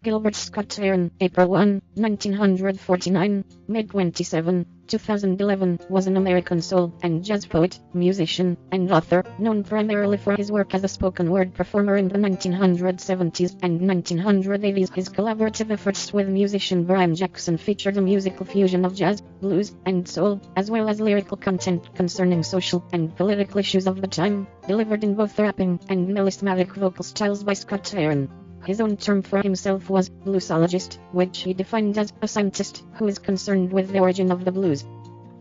Gilbert Scott-Heron, April 1, 1949, May 27, 2011, was an American soul and jazz poet, musician, and author, known primarily for his work as a spoken word performer in the 1970s and 1980s. His collaborative efforts with musician Brian Jackson featured a musical fusion of jazz, blues, and soul, as well as lyrical content concerning social and political issues of the time, delivered in both rapping and melismatic vocal styles by Scott-Heron. His own term for himself was bluesologist, which he defined as a scientist who is concerned with the origin of the blues.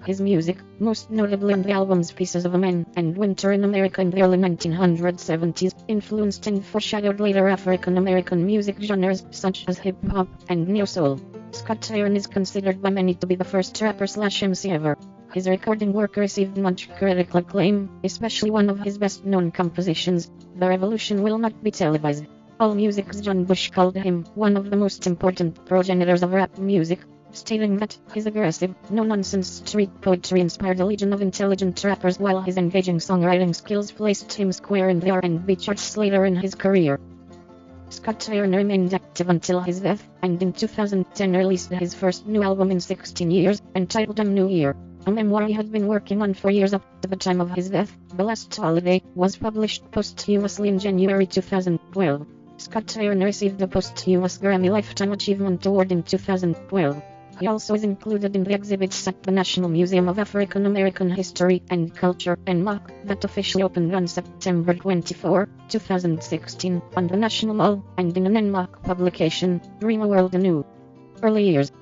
His music, most notably on the albums Pieces of a Man and Winter in America in the early 1970s, influenced and foreshadowed later African American music genres such as hip-hop and neo-soul. Scott-Heron is considered by many to be the first rapper/MC ever. His recording work received much critical acclaim, especially one of his best-known compositions, The Revolution Will Not Be Televised. AllMusic's John Bush called him one of the most important progenitors of rap music, stating that his aggressive, no-nonsense street poetry inspired a legion of intelligent rappers, while his engaging songwriting skills placed him square in the R&B charts later in his career. Scott-Heron remained active until his death, and in 2010 released his first new album in 16 years, entitled New Year. A memoir he had been working on for years up to the time of his death, The Last Holiday, was published posthumously in January 2012. Scott-Heron received the posthumous Grammy Lifetime Achievement Award in 2012. He also is included in the exhibits at the National Museum of African American History and Culture, NMAC, that officially opened on September 24, 2016, on the National Mall, and in an NMAC publication, Dream a World Anew. Early years.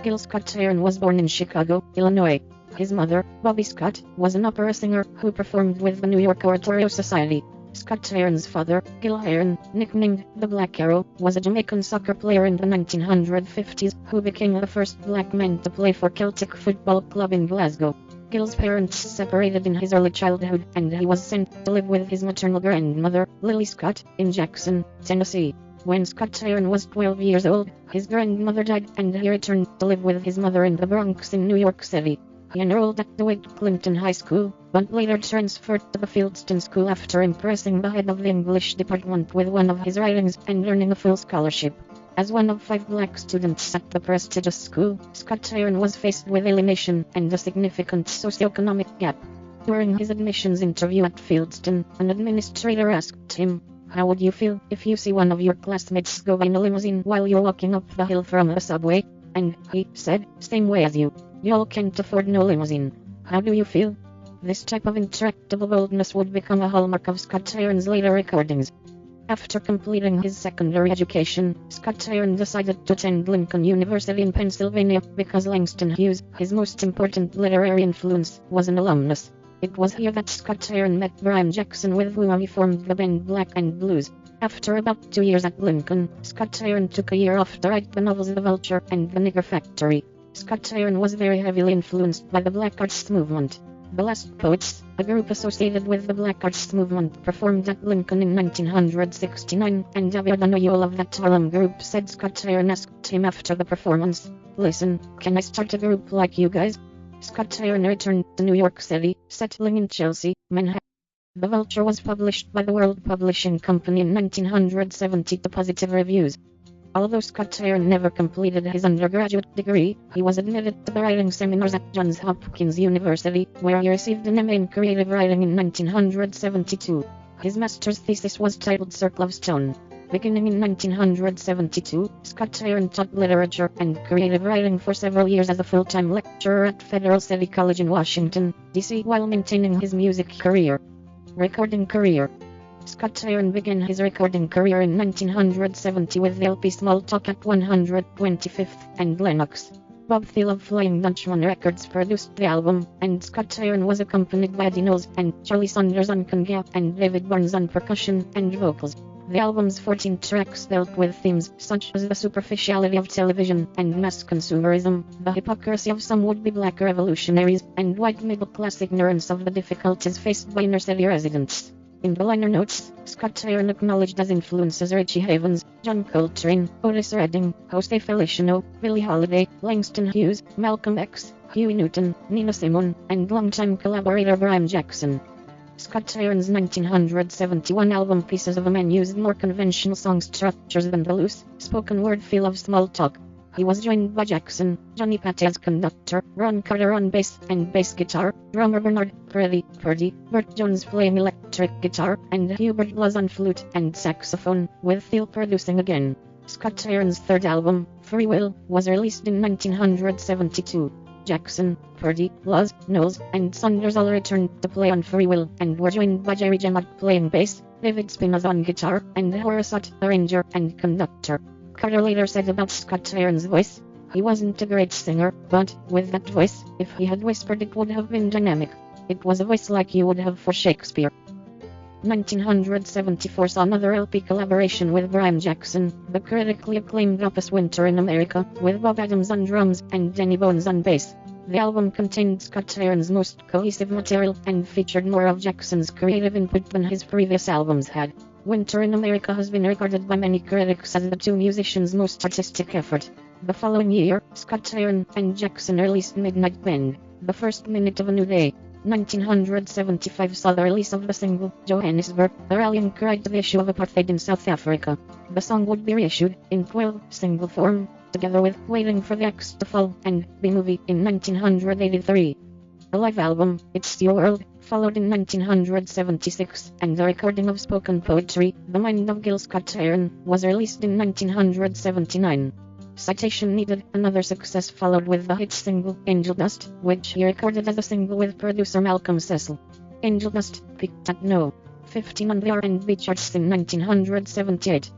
Gil Scott Heron was born in Chicago, Illinois. His mother, Bobby Scott, was an opera singer who performed with the New York Oratorio Society. Scott-Heron's father, Gil Heron, nicknamed the Black Arrow, was a Jamaican soccer player in the 1950s who became the first black man to play for Celtic Football Club in Glasgow. Gil's parents separated in his early childhood, and he was sent to live with his maternal grandmother, Lily Scott, in Jackson, Tennessee. When Scott-Heron was 12 years old, his grandmother died, and he returned to live with his mother in the Bronx in New York City. He enrolled at DeWitt Clinton High School, but later transferred to the Fieldston School after impressing the head of the English department with one of his writings and earning a full scholarship. As one of 5 black students at the prestigious school, Scott-Heron was faced with alienation and a significant socioeconomic gap. During his admissions interview at Fieldston, an administrator asked him, "How would you feel if you see one of your classmates go in a limousine while you're walking up the hill from a subway?" And he said, "Same way as you. Y'all can't afford no limousine. How do you feel?" This type of intractable boldness would become a hallmark of Scott-Heron's later recordings. After completing his secondary education, Scott-Heron decided to attend Lincoln University in Pennsylvania because Langston Hughes, his most important literary influence, was an alumnus. It was here that Scott-Heron met Brian Jackson, with whom he formed the band Black and Blues. After about 2 years at Lincoln, Scott-Heron took a year off to write the novels The Vulture and The Nigger Factory. Scott-Heron was very heavily influenced by the Black Arts Movement. The Last Poets, a group associated with the Black Arts Movement, performed at Lincoln in 1969, and David Anoyol of that Harlem group said Scott-Heron asked him after the performance, "Listen, can I start a group like you guys?" Scott-Heron returned to New York City, settling in Chelsea, Manhattan. The Vulture was published by the World Publishing Company in 1970 to positive reviews. Although Scott-Heron never completed his undergraduate degree, he was admitted to the writing seminars at Johns Hopkins University, where he received an MA in creative writing in 1972. His master's thesis was titled Circle of Stone. Beginning in 1972, Scott-Heron taught literature and creative writing for several years as a full-time lecturer at Federal City College in Washington, D.C., while maintaining his music career. Recording career. Scott-Heron began his recording career in 1970 with the LP Small Talk at 125th and Lenox. Bob Thiel of Flying Dutchman Records produced the album, and Scott-Heron was accompanied by Eddie Knowles and Charlie Saunders on conga and David Barnes on percussion and vocals. The album's 14 tracks dealt with themes such as the superficiality of television and mass consumerism, the hypocrisy of some would-be black revolutionaries, and white middle-class ignorance of the difficulties faced by inner-city residents. In the liner notes, Scott-Heron acknowledged as influences Richie Havens, John Coltrane, Otis Redding, Jose Feliciano, Billie Holiday, Langston Hughes, Malcolm X, Huey Newton, Nina Simone, and longtime collaborator Brian Jackson. Scott-Heron's 1971 album Pieces of a Man used more conventional song structures than the loose, spoken word feel of Small Talk. He was joined by Jackson, Johnny Pat as conductor, Ron Carter on bass and bass guitar, drummer Bernard Purdy, Bert Jones playing electric guitar, and Hubert Laws on flute and saxophone, with Phil producing again. Scott-Heron's third album, Free Will, was released in 1972. Jackson, Purdy, Laws, Knowles, and Saunders all returned to play on Free Will, and were joined by Jerry Jamad playing bass, David Spinoza on guitar, and Horace Ott, arranger and conductor. Carter later said about Scott-Heron's voice, "He wasn't a great singer, but, with that voice, if he had whispered it would have been dynamic. It was a voice like you would have for Shakespeare." 1974 saw another LP collaboration with Brian Jackson, the critically acclaimed opus Winter in America, with Bob Adams on drums and Denny Bones on bass. The album contained Scott-Heron's most cohesive material and featured more of Jackson's creative input than his previous albums had. Winter in America has been regarded by many critics as the two musicians' most artistic effort. The following year, Scott-Heron and Jackson released Midnight Bend, the first minute of a new day. 1975 saw the release of the single, Johannesburg, a rallying cry to the issue of apartheid in South Africa. The song would be reissued, in 12 single form, together with Waiting for the Axe to Fall and B-Movie in 1983. A live album, It's Your World, followed in 1976, and the recording of spoken poetry, The Mind of Gil Scott Heron, was released in 1979. Citation needed. Another success followed with the hit single, Angel Dust, which he recorded as a single with producer Malcolm Cecil. Angel Dust peaked at No. 15 on the R&B charts in 1978.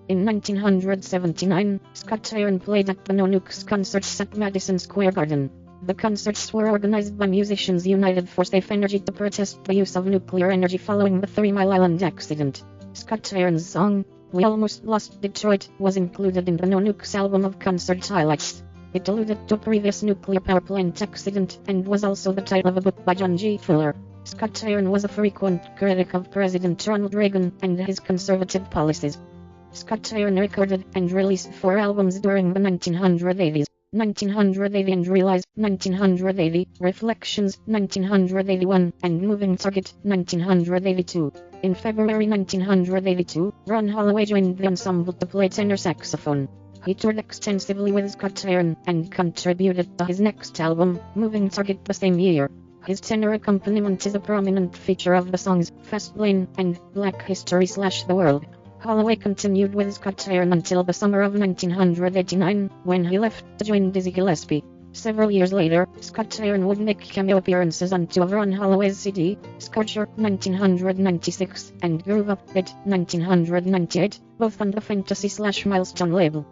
In 1979, Scott-Heron played at the No Nukes concerts at Madison Square Garden. The concerts were organized by Musicians United for Safe Energy to protest the use of nuclear energy following the 3 Mile Island accident. Scott-Heron's song, We Almost Lost Detroit, was included in the No Nukes album of concert highlights. It alluded to a previous nuclear power plant accident and was also the title of a book by John G. Fuller. Scott-Heron was a frequent critic of President Ronald Reagan and his conservative policies. Scott-Heron recorded and released 4 albums during the 1980s. 1980 and Realize, 1980, Reflections, 1981, and Moving Target, 1982. In February 1982, Ron Holloway joined the ensemble to play tenor saxophone. He toured extensively with Scott-Heron and contributed to his next album, Moving Target, the same year. His tenor accompaniment is a prominent feature of the songs Fast Lane and Black History/The World. Holloway continued with Scott-Heron until the summer of 1989, when he left to join Dizzy Gillespie. Several years later, Scott-Heron would make cameo appearances on 2 of Ron Holloway's CD, Scorcher, 1996, and Groove Up It, 1998, both on the Fantasy/Milestone label.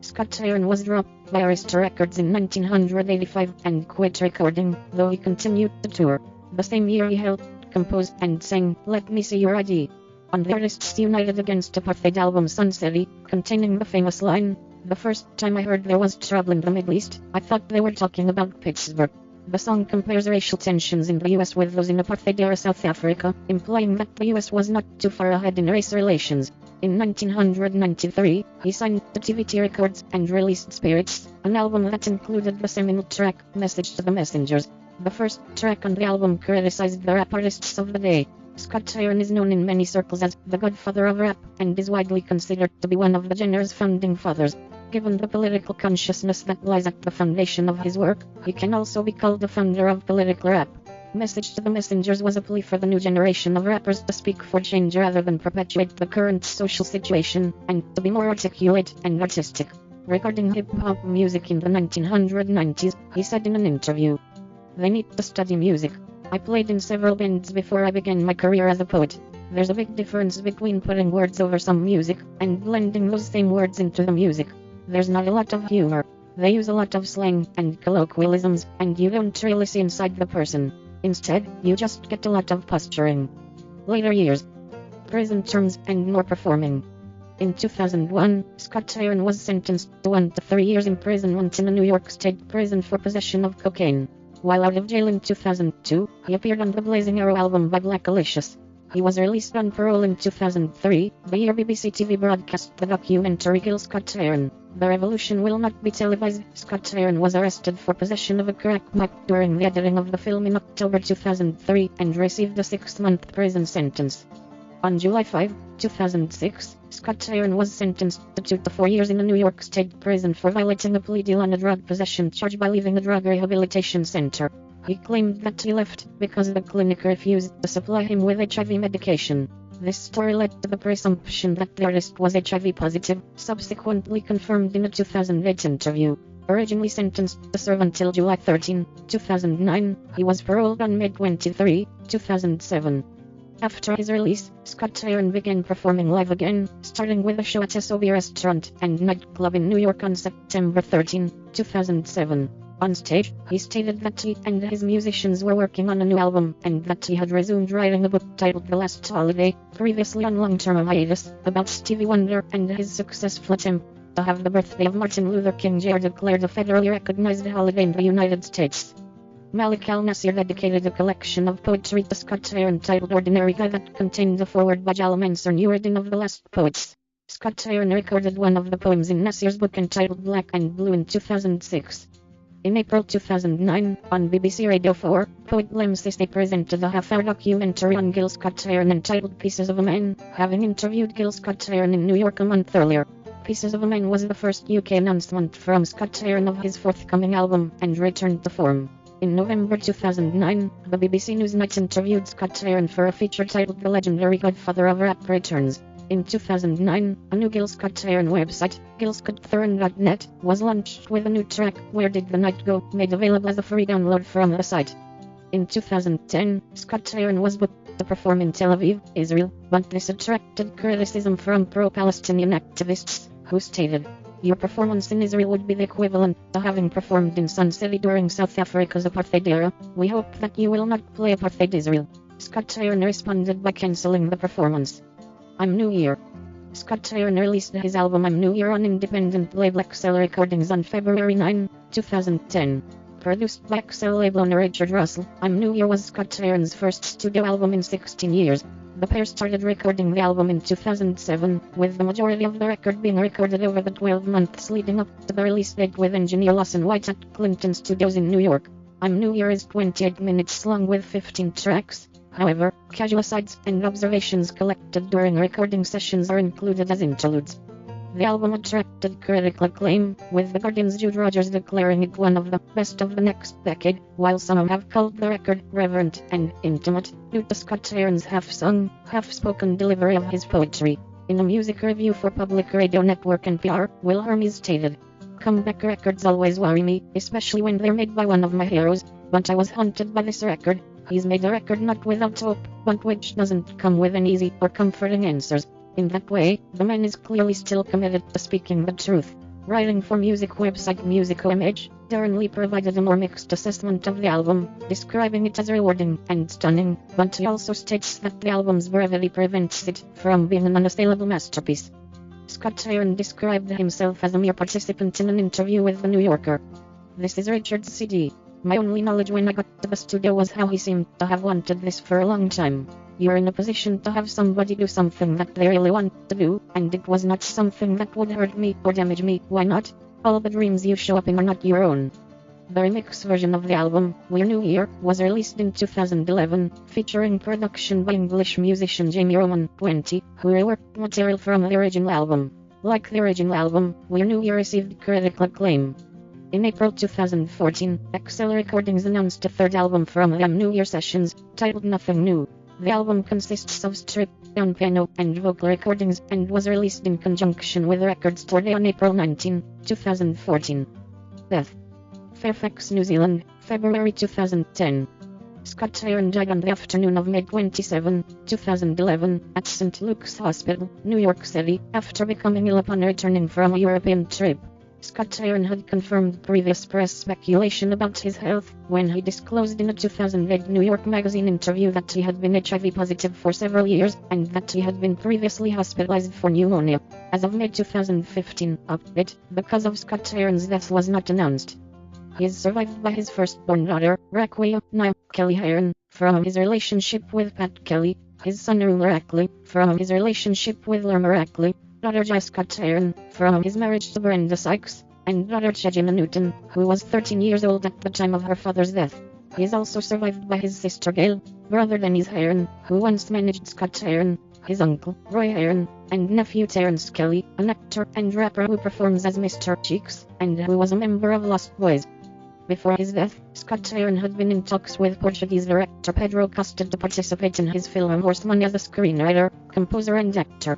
Scott-Heron was dropped by Arista Records in 1985 and quit recording, though he continued to tour. The same year he helped compose and sang Let Me See Your ID. On the Artists United Against Apartheid album Sunsetty, containing the famous line, "The first time I heard there was trouble in the Middle East, I thought they were talking about Pittsburgh." The song compares racial tensions in the US with those in apartheid-era South Africa, implying that the US was not too far ahead in race relations. In 1993, he signed to TVT Records and released Spirits, an album that included the seminal track, Message to the Messengers. The first track on the album criticized the rap artists of the day. Scott-Heron is known in many circles as the godfather of rap, and is widely considered to be one of the genre's founding fathers. Given the political consciousness that lies at the foundation of his work, he can also be called the founder of political rap. Message to the Messengers was a plea for the new generation of rappers to speak for change rather than perpetuate the current social situation, and to be more articulate and artistic. Regarding hip-hop music in the 1990s, he said in an interview, "They need to study music. I played in several bands before I began my career as a poet. There's a big difference between putting words over some music, and blending those same words into the music. There's not a lot of humor. They use a lot of slang and colloquialisms, and you don't really see inside the person. Instead, you just get a lot of posturing." Later years. Prison terms and more performing. In 2001, Scott-Heron was sentenced to 1 to 3 years imprisonment in a New York State prison for possession of cocaine. While out of jail in 2002, he appeared on the Blazing Arrow album by Black Alicious. He was released on parole in 2003, the year BBC TV broadcast the documentary Gil Scott Heron. The revolution will not be televised. Scott Heron was arrested for possession of a crack pipe during the editing of the film in October 2003 and received a 6-month prison sentence. On July 5, 2006, Scott Heron was sentenced to 2 to 4 years in a New York State prison for violating a plea deal on a drug possession charge by leaving a drug rehabilitation center. He claimed that he left because the clinic refused to supply him with HIV medication. This story led to the presumption that the artist was HIV positive, subsequently confirmed in a 2008 interview. Originally sentenced to serve until July 13, 2009, he was paroled on May 23, 2007. After his release, Scott Heron began performing live again, starting with a show at SOB Restaurant and Nightclub in New York on September 13, 2007. On stage, he stated that he and his musicians were working on a new album, and that he had resumed writing a book titled The Last Holiday, previously on long-term hiatus, about Stevie Wonder and his successful attempt to have the birthday of Martin Luther King Jr. declared a federally recognized holiday in the United States. Malik Al-Nasir dedicated a collection of poetry to Scott Heron titled Ordinary Guy that contained a foreword by Jal Mansur Nuruddin of the Last Poets. Scott Heron recorded one of the poems in Nasir's book entitled Black and Blue in 2006. In April 2009, on BBC Radio 4, poet Lem Siste presented a half-hour documentary on Gil Scott Heron entitled Pieces of a Man, having interviewed Gil Scott Heron in New York a month earlier. Pieces of a Man was the first UK announcement from Scott Heron of his forthcoming album, and returned to form. In November 2009, the BBC Newsnight interviewed Scott Heron for a feature titled The Legendary Godfather of Rap Returns. In 2009, a new Gil Scott Heron website, gilscottheron.net, was launched with a new track, Where Did the Night Go, made available as a free download from the site. In 2010, Scott Heron was booked to perform in Tel Aviv, Israel, but this attracted criticism from pro-Palestinian activists, who stated, "Your performance in Israel would be the equivalent to having performed in Sun City during South Africa's apartheid era. We hope that you will not play apartheid Israel." Scott Heron responded by cancelling the performance. I'm New Year. Scott Heron released his album I'm New Year on independent label Excel Recordings on February 9, 2010. Produced by Excel label owner Richard Russell, I'm New Year was Scott Heron's first studio album in 16 years. The pair started recording the album in 2007, with the majority of the record being recorded over the 12 months leading up to the release date with engineer Lawson White at Clinton Studios in New York. I'm New Year is 28 minutes long with 15 tracks. However, casual asides and observations collected during recording sessions are included as interludes. The album attracted critical acclaim, with The Guardian's Jude Rogers declaring it one of the best of the next decade, while some have called the record reverent and intimate, due to Scott Heron's half-sung, half-spoken delivery of his poetry. In a music review for public radio network NPR, Will Hermes stated, "Comeback records always worry me, especially when they're made by one of my heroes, but I was haunted by this record. He's made a record not without hope, but which doesn't come with an easy or comforting answers. In that way, the man is clearly still committed to speaking the truth." Writing for music website Musico.image, Darren Lee provided a more mixed assessment of the album, describing it as rewarding and stunning, but he also states that the album's brevity prevents it from being an unassailable masterpiece. Scott Heron described himself as a mere participant in an interview with The New Yorker. "This is Richard's CD. My only knowledge when I got to the studio was how he seemed to have wanted this for a long time. You're in a position to have somebody do something that they really want to do, and it was not something that would hurt me or damage me. Why not? All the dreams you show up in are not your own." The remix version of the album, We're New Year, was released in 2011, featuring production by English musician Jamie Roman, 20, who reworked material from the original album. Like the original album, We're New Year received critical acclaim. In April 2014, Excel Recordings announced a third album from the I'm New Year sessions, titled Nothing New. The album consists of stripped-down piano and vocal recordings, and was released in conjunction with the record store day on April 19, 2014. Death. Fairfax, New Zealand, February 2010. Scott Heron died on the afternoon of May 27, 2011, at St. Luke's Hospital, New York City, after becoming ill upon returning from a European trip. Scott Heron had confirmed previous press speculation about his health, when he disclosed in a 2008 New York Magazine interview that he had been HIV positive for several years, and that he had been previously hospitalized for pneumonia. As of May 2015, the cause of Scott Heron's death was not announced. He is survived by his firstborn daughter, Raquel Kelly Heron, from his relationship with Pat Kelly, his son Rackley, from his relationship with Lerma Rackley, daughter Gil Scott Heron, from his marriage to Brenda Sykes, and daughter Chegina Newton, who was 13 years old at the time of her father's death. He is also survived by his sister Gail, brother Dennis Heron, who once managed Scott Heron, his uncle, Roy Heron, and nephew Terence Kelly, an actor and rapper who performs as Mr. Cheeks, and who was a member of Lost Boys. Before his death, Scott Heron had been in talks with Portuguese director Pedro Costa to participate in his film Horse Money as a screenwriter, composer and actor.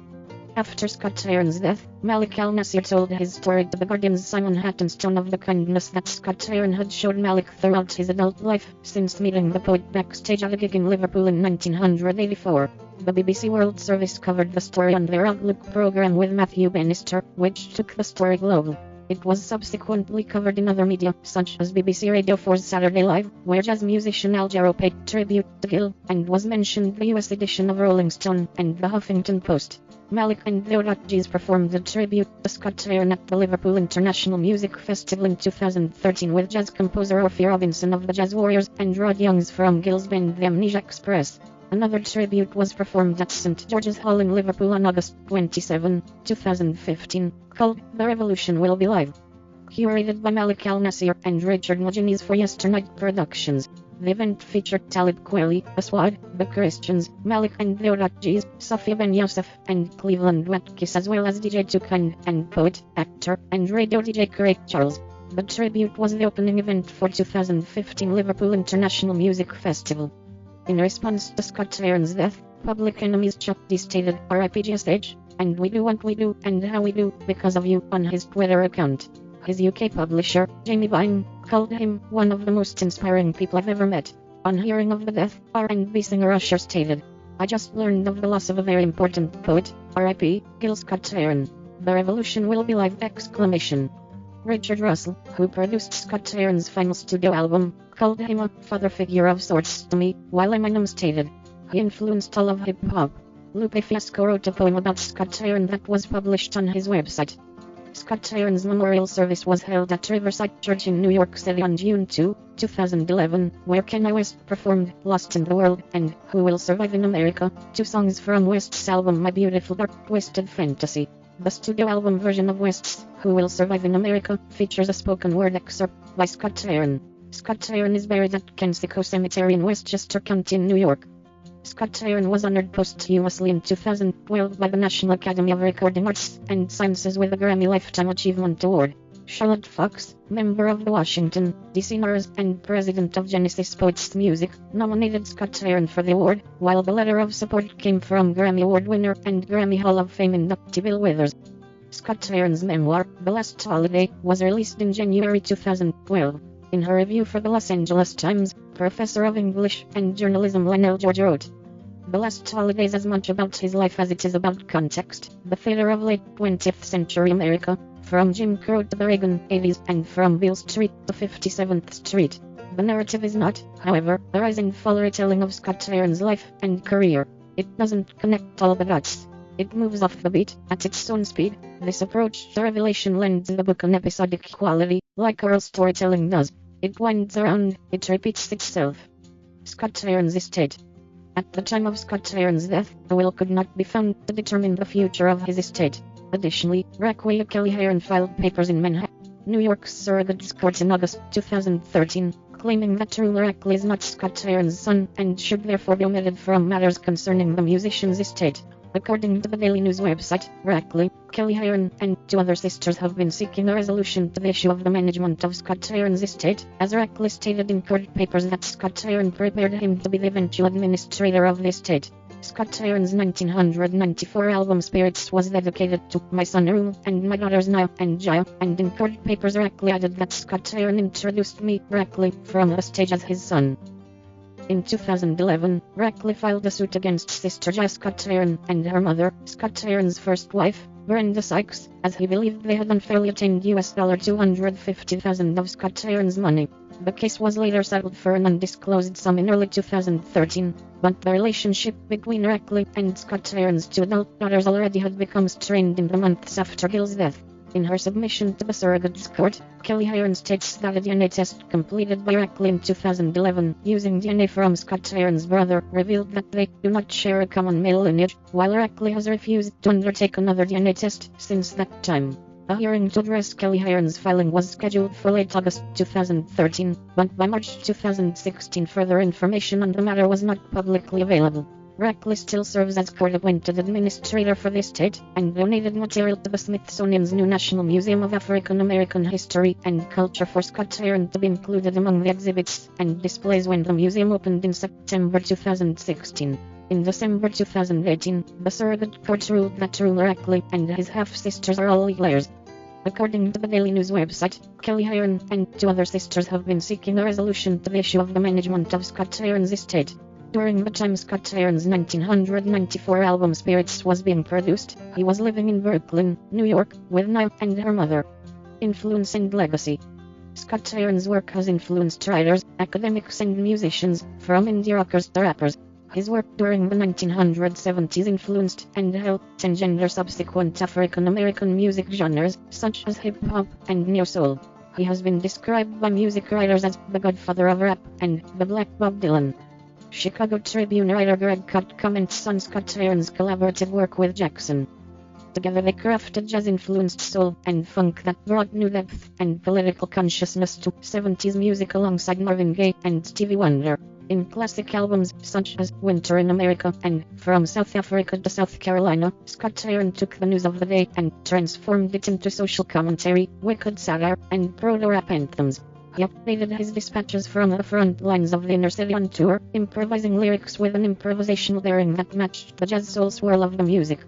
After Scott Heron's death, Malik Al-Nasir told his story to the Guardian's Simon Hattonstone of the kindness that Scott Heron had showed Malik throughout his adult life, since meeting the poet backstage at a gig in Liverpool in 1984. The BBC World Service covered the story on their Outlook programme with Matthew Bannister, which took the story global. It was subsequently covered in other media, such as BBC Radio 4's Saturday Live, where jazz musician Al Jarreau paid tribute to Gil, and was mentioned in the US edition of Rolling Stone and the Huffington Post. Malik and the O'Dohertys performed a tribute to Scott Heron at the Liverpool International Music Festival in 2013 with jazz composer Orphy Robinson of the Jazz Warriors and Rod Youngs from Gil's band The Amnesia Express. Another tribute was performed at St George's Hall in Liverpool on August 27, 2015, called The Revolution Will Be Live. Curated by Malik Al-Nasir and Richard Maginnis for Yesternight Productions. The event featured Talib Kweli, Aswad, The Christians, Malik and the O'Dohertys, Sofia Ben Youssef, and Cleveland Watkins, as well as DJ Toucan, and poet, actor, and radio DJ Craig Charles. The tribute was the opening event for 2015 Liverpool International Music Festival. In response to Scott Heron's death, Public Enemy's Chuck D stated, "R.I.P. GSH, and we do what we do and how we do because of you" on his Twitter account. His UK publisher, Jamie Vine, called him one of the most inspiring people I've ever met. On hearing of the death, R&B singer Usher stated, "I just learned of the loss of a very important poet, R.I.P. Gil Scott Heron. The revolution will be live!" Richard Russell, who produced Scott Heron's final studio album, called him a father figure of sorts to me, while Eminem stated, "He influenced all of hip-hop." Lupe Fiasco wrote a poem about Scott Heron that was published on his website. Scott Heron's memorial service was held at Riverside Church in New York City on June 2, 2011, where Kanye West performed Lost in the World and Who Will Survive in America, two songs from West's album My Beautiful Dark Twisted Fantasy. The studio album version of West's Who Will Survive in America features a spoken word excerpt by Scott Heron. Scott Heron is buried at Kensico Cemetery in Westchester County in New York. Scott Heron was honored posthumously in 2012 by the National Academy of Recording Arts and Sciences with the Grammy Lifetime Achievement Award. Charlotte Fox, member of the Washington, D.C. Narrows and president of Genesis Poets Music, nominated Scott Heron for the award, while the letter of support came from Grammy Award winner and Grammy Hall of Fame inductee Bill Withers. Scott Heron's memoir, The Last Holiday, was released in January 2012. In her review for the Los Angeles Times, Professor of English and Journalism Lionel George wrote, "The Last Holiday is as much about his life as it is about context, the theater of late 20th century America, from Jim Crow to the Reagan 80s and from Beale Street to 57th Street. The narrative is not, however, a rise and fall retelling of Scott Heron's life and career. It doesn't connect all the dots. It moves off the beat, at its own speed. This approach to revelation lends the book an episodic quality, like oral storytelling does. It winds around, it repeats itself." Scott Heron's estate. At the time of Scott Heron's death, a will could not be found to determine the future of his estate. Additionally, Raquel Kelly Heron filed papers in Manhattan, New York's Surrogate's Court in August 2013, claiming that Ruler Raquel is not Scott Heron's son and should therefore be omitted from matters concerning the musician's estate. According to the Daily News website, Raquel, Kelly Heron, and two other sisters have been seeking a resolution to the issue of the management of Scott Heron's estate, as Raquel stated in court papers that Scott Heron prepared him to be the eventual administrator of the estate. Scott Heron's 1994 album Spirits was dedicated to "My son Rule" and "My daughters Naya and Jaya," and in court papers Raquel added that Scott Heron introduced me, Raquel, from the stage as his son. In 2011, Raquel filed a suit against sister Gil Scott Heron and her mother, Scott Heron's first wife, Brenda Sykes, as he believed they had unfairly attained $250,000 of Scott Heron's money. The case was later settled for an undisclosed sum in early 2013, but the relationship between Raquel and Scott Heron's two adult daughters already had become strained in the months after Gil's death. In her submission to the Surrogates Court, Kelly Heron states that a DNA test completed by Rackley in 2011 using DNA from Scott Heron's brother revealed that they do not share a common male lineage, while Rackley has refused to undertake another DNA test since that time. A hearing to address Kelly Heron's filing was scheduled for late August 2013, but by March 2016 further information on the matter was not publicly available. Rackley still serves as court-appointed administrator for the estate, and donated material to the Smithsonian's new National Museum of African American History and Culture for Scott Heron to be included among the exhibits and displays when the museum opened in September 2016. In December 2018, the surrogate court ruled that Rackley and his half-sisters are all legal heirs. According to the Daily News website, Kelly Heron and two other sisters have been seeking a resolution to the issue of the management of Scott Heron's estate. During the time Scott Heron's 1994 album Spirits was being produced, he was living in Brooklyn, New York, with Nia and her mother. Influence and legacy. Scott Heron's work has influenced writers, academics and musicians, from indie rockers to rappers. His work during the 1970s influenced and helped engender subsequent African American music genres, such as hip-hop and neo-soul. He has been described by music writers as the godfather of rap and the Black Bob Dylan. Chicago Tribune writer Greg Kot comments on Scott Heron's collaborative work with Jackson. Together they crafted jazz-influenced soul and funk that brought new depth and political consciousness to 70s music alongside Marvin Gaye and Stevie Wonder. In classic albums such as Winter in America and From South Africa to South Carolina, Scott Heron took the news of the day and transformed it into social commentary, wicked satire, and proto-rap anthems. He updated his dispatches from the front lines of the inner city on tour, improvising lyrics with an improvisational daring that matched the jazz soul swirl of the music.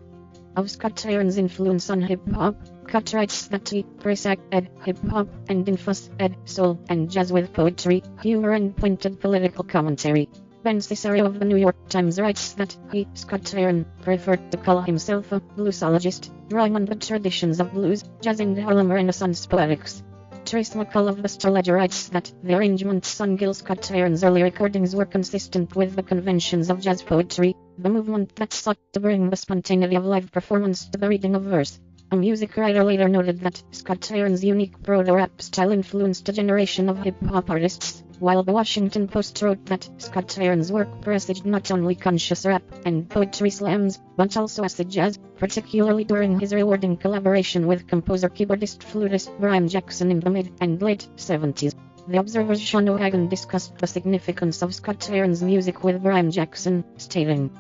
Of Scott Heron's influence on hip-hop, Kot writes that he presaged hip-hop and infused soul and jazz with poetry, humor and pointed political commentary. Ben Cisario of the New York Times writes that he, Scott Heron, preferred to call himself a bluesologist, drawing on the traditions of blues, jazz and Harlem Renaissance poetics. Trace McCall of the Star Ledger writes that the arrangements on Gil Scott Heron's early recordings were consistent with the conventions of jazz poetry, the movement that sought to bring the spontaneity of live performance to the reading of verse. A music writer later noted that Scott Heron's unique proto-rap style influenced a generation of hip-hop artists, while the Washington Post wrote that Scott Heron's work presaged not only conscious rap and poetry slams, but also acid jazz, particularly during his rewarding collaboration with composer keyboardist flutist Brian Jackson in the mid and late 70s. The Observer's Sean O'Hagan discussed the significance of Scott Heron's music with Brian Jackson, stating,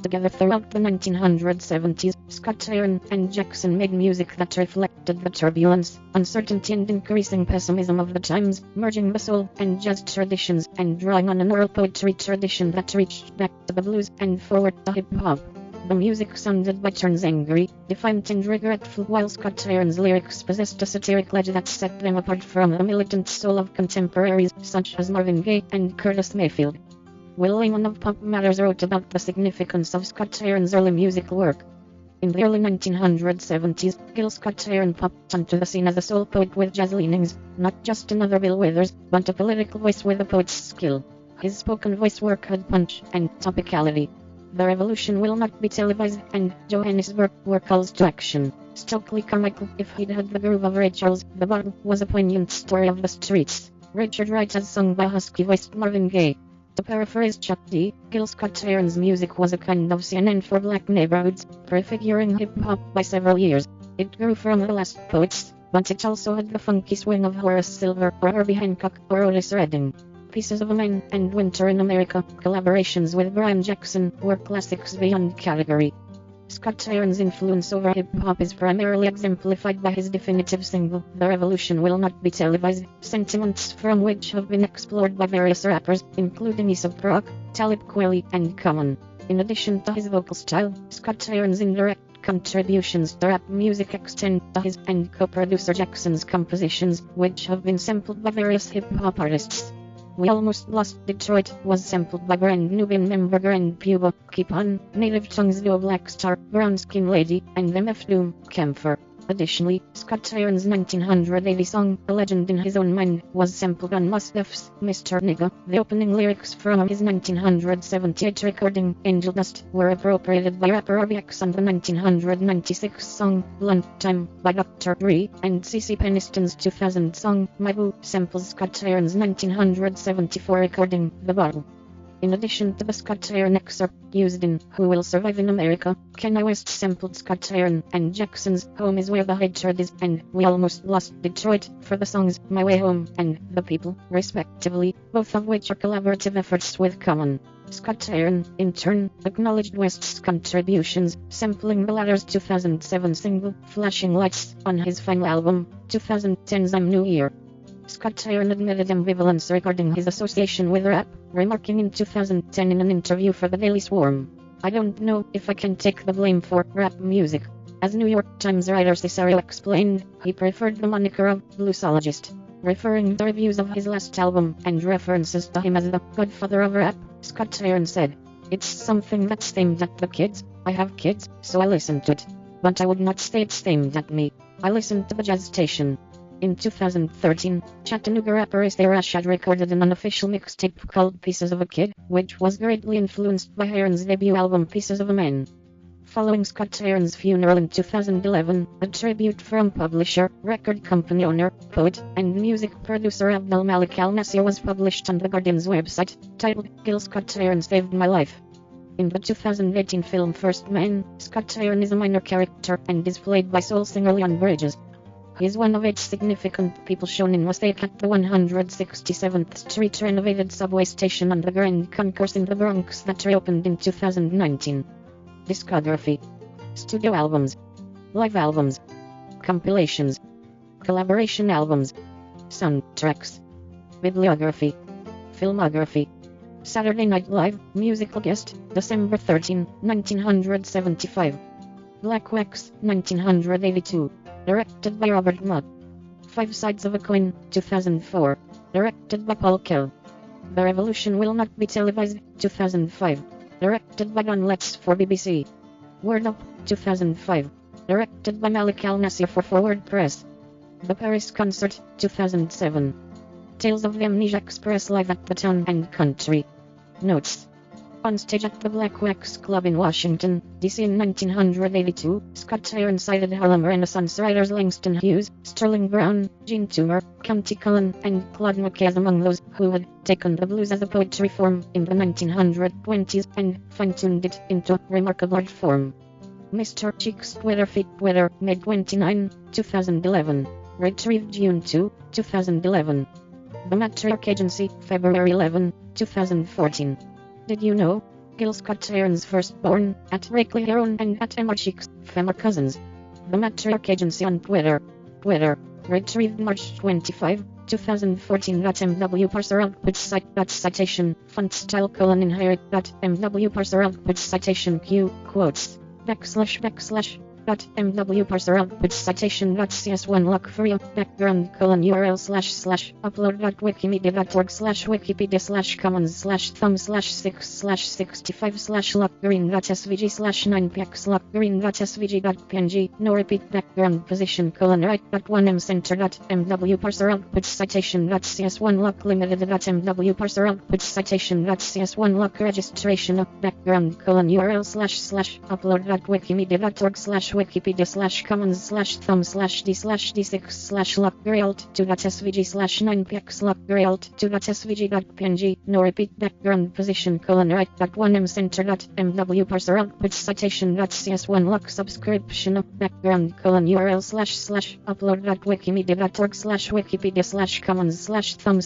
"Together throughout the 1970s, Scott Heron and Jackson made music that reflected the turbulence, uncertainty and increasing pessimism of the times, merging the soul and jazz traditions and drawing on an oral poetry tradition that reached back to the blues and forward to hip-hop. The music sounded by turns angry, defiant and regretful, while Scott Heron's lyrics possessed a satiric edge that set them apart from the militant soul of contemporaries such as Marvin Gaye and Curtis Mayfield." Will Lehman of Pop Matters wrote about the significance of Scott Heron's early musical work. In the early 1970s, Gil Scott Heron popped onto the scene as a soul poet with jazz leanings, not just another Bill Withers, but a political voice with a poet's skill. His spoken voice work had punch and topicality. The revolution will not be televised, and Johannesburg were calls to action. Stokely Carmichael, if he'd had the groove of Ray Charles, the bottle was a poignant story of the streets. Richard Wright as sung by husky-voiced Marvin Gaye. To paraphrase Chuck D., Gil Scott Heron's music was a kind of CNN for black neighborhoods, prefiguring hip-hop by several years. It grew from the last poets, but it also had the funky swing of Horace Silver or Herbie Hancock or Otis Redding. Pieces of a Man and Winter in America, collaborations with Brian Jackson, were classics beyond category. Scott Heron's influence over hip-hop is primarily exemplified by his definitive single, "The Revolution Will Not Be Televised," sentiments from which have been explored by various rappers, including Aesop Rock, Talib Kweli, and Common. In addition to his vocal style, Scott Heron's indirect contributions to rap music extend to his and co-producer Jackson's compositions, which have been sampled by various hip-hop artists. "We Almost Lost Detroit" was sampled by Brand Nubian member Grand Puba, Keep On, Native Tongues duo Black Star, Brown Skin Lady, and MF Doom, Camphor. Additionally, Scott-Heron's 1980 song, A Legend in His Own Mind, was sampled on Mos Def's Mr. Nigga. The opening lyrics from his 1978 recording, Angel Dust, were appropriated by rapper RBX on the 1996 song, Lunchtime, by Dr. Dre, and CeCe Peniston's 2000 song, My Boo, samples Scott-Heron's 1974 recording, The Bottle. In addition to the Scott-Heron excerpt used in Who Will Survive in America, Kanye West sampled Scott-Heron and Jackson's Home Is Where the Hatred Is and We Almost Lost Detroit for the songs My Way Home and The People, respectively, both of which are collaborative efforts with Common. Scott-Heron, in turn, acknowledged West's contributions, sampling the latter's 2007 single, Flashing Lights, on his final album, 2010's I'm New Year. Scott-Heron admitted ambivalence regarding his association with rap, remarking in 2010 in an interview for the Daily Swarm, "I don't know if I can take the blame for rap music." As New York Times writer Cicero explained, he preferred the moniker of bluesologist, referring to reviews of his last album and references to him as the godfather of rap. Scott-Heron said, "It's something that's aimed at the kids. I have kids, so I listen to it. But I would not say it's aimed at me. I listen to the jazz station." In 2013, Chattanooga rapper Esther Rashad recorded an unofficial mixtape called Pieces of a Kid, which was greatly influenced by Heron's debut album Pieces of a Man. Following Scott-Heron's funeral in 2011, a tribute from publisher, record company owner, poet, and music producer Abdul Malik Al-Nasir was published on The Guardian's website, titled Gil Scott Heron Saved My Life. In the 2018 film First Man, Scott-Heron is a minor character and is played by soul singer Leon Bridges. He is one of 8 significant people shown in mistake at the 167th Street renovated subway station on the Grand Concourse in the Bronx that reopened in 2019. Discography: Studio albums, Live albums, Compilations, Collaboration albums, Soundtracks, Bibliography, Filmography. Saturday Night Live, musical guest, December 13, 1975. Black Wax, 1982. Directed by Robert Mudd. Five Sides of a Coin, 2004. Directed by Paul Kell. The Revolution Will Not Be Televised, 2005. Directed by Don Letts for BBC. Word Up, 2005. Directed by Malik Al-Nasir for Forward Press. The Paris Concert, 2007. Tales of the Amnesia Express live at the Town and Country. Notes. On stage at the Black Wax Club in Washington, D.C. in 1982, Scott-Heron cited Harlem Renaissance writers Langston Hughes, Sterling Brown, Gene Toomer, Countee Cullen, and Claude McKay as among those who had taken the blues as a poetry form in the 1920s and fine-tuned it into remarkable art form. Mr. Cheek's Twitter feed, Twitter, May 29, 2011. Retrieved June 2, 2011. The Matriarch Agency, February 11, 2014. Did you know? Gil Scott Heron's firstborn, at Rayclay Heron and at Emma Cheeks, Fem are cousins. The Matriarch Agency on Twitter. Retrieved March 25, 2014. MW parser output site. Citation. Font style : inherit. MW parser output citation Q quotes. / MW parser output citation .cs1 lock for you. Background : URL / upload.wikimedia.org / wikipedia / commons / thumb / 6 / 65 / lockgreen.svg / 9px lockgreen.svg.png. No repeat. Background position : right. .1m center. MW parser output citation .cs1 lock limited. MW parser output citation .cs1 lock registration. Background : URL / upload.wikimedia.org / wikipedia / commons / thumb / d/d6 / lockgrayalt 2.svg / 9px lockgrayalt 2.svg.png. No repeat. Background position : right. .1m center. MW parser output citation .cs1 lock subscription. Background : URL / upload.wikimedia.org / wikipedia / commons / thumb / a /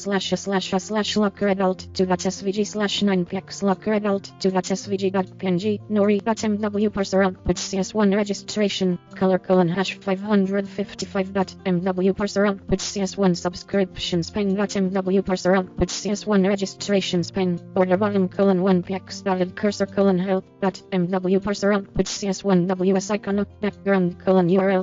lockredalt 2.svg / 9px lockredalt 2.svg.png. No re.mw parser output cs1 registration color : #555. MW parser output cs1 subscription span. MW parser output cs1 registration span order bottom : 1px dotted cursor : help. MW parser output cs1 ws icon. Background : URL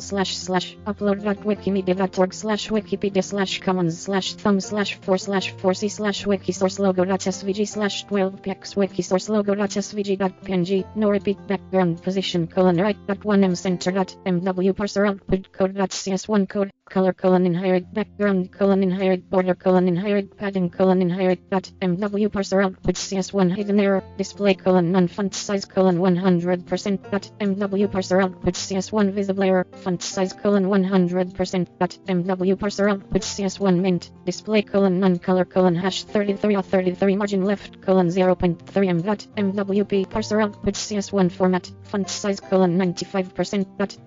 / upload.wikimedia.org / wikipedia / commons / thumb / 4/4c / wiki source logo.svg / 12px wiki source logo.svg.png. No repeat. Background position : right. .1m center. MW parser output code. CS1 code. Color inherit background inherit border inherit padding inherit. MW parser output CS1 hidden error display non font size 100%. MW parser output CS1 visible error font size 100%. MW parser output CS1 mint display non color hash 33 or 33 margin left 0.3 m. MWP parser output CS1 format font size 95%.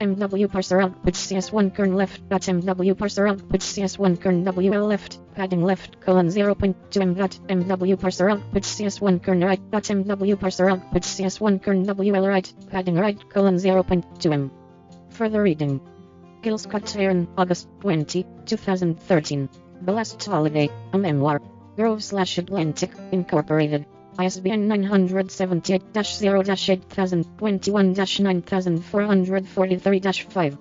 MW parser output CS1 kern left. MW parser output CS1 kern WL left padding left 0.2 m. MW parser output CS1 kern right. MW parser output CS1 kern WL right padding right 0.2 m. Further reading. Gil Scott Heron, August 20, 2013. The Last Holiday, a memoir. Grove/Atlantic, Incorporated. ISBN 978-0-8021-9443-5.